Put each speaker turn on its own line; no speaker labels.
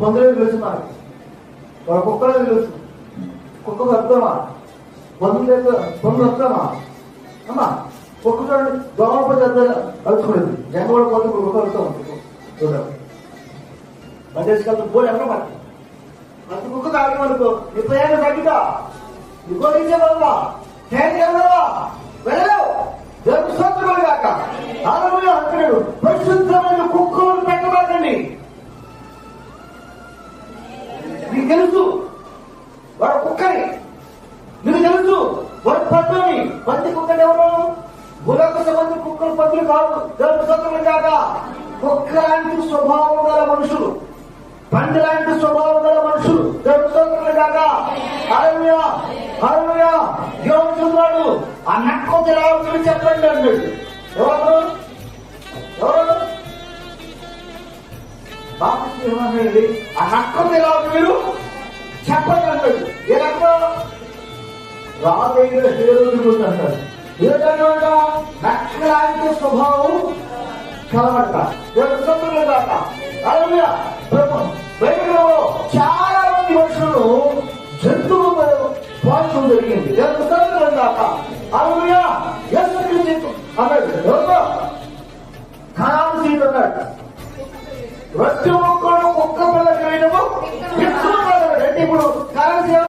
పందులే తెలుసు మనకి, వాళ్ళ కుక్కలే తెలుసు. కుక్కకు అర్థమా? పందులు అర్థమా? అమ్మా కుక్క చూడండి, దోమపడి అలుచుకునేది. జంగ కూడా పోతే కుక్క అర్థం ఉంటుంది. చూడండి బండేసుకెళ్తాం పోయి ఎవరో మాట అంత కుక్క తాగమనుకో నీ ప్రయాణం తగ్గుతా, ఇంకో ఇచ్చే వల్ల వెళ్ళలేవు. దేవుడు స్వంతములు కాక ఆలములు అంటున్నాడు, పరిశుద్ధమైన కుక్కలను పెట్టబాకండి. నీకు తెలుసు వాడు కుక్కని, నీకు తెలుసు వాడు పందుని. పంది కుక్కని ఎవరు? భూలోక సంబంధి కుక్కలు పందులు కాదు. దేవుడు స్వంతములు కాక కుక్క లాంటి స్వభావం గల మనుషులు, పండు లాంటి స్వభావం గల మనుషులు దేవుడు స్వంతములు కాక. హల్లెలూయా హల్లెలూయా. దేవుడు చూస్తున్నాడు. ఆ నక్కొద్ది రావచ్చు చెప్పండి అన్నాడు. ఎవరు ఎవరు బాగా ఆ నక్కొద్ది రావచ్చు మీరు చెప్పండి అన్నాడు. ఏ రకం రాబోయే హేరోదు అంటారు. ఏదన్నమాట నక్క లాంటి స్వభావం కలవట దేవుడు స్వంతములు కాక. హల్లెలూయా. బైబిల్లో చాలా మంది మనుషులు జంతువులు పోల్చడం జరిగింది. దేవుడు స్వంతములు కాక. హల్లెలూయా. యేసుక్రీస్తు అన్నాడు, కనాను సీత అన్నాడు.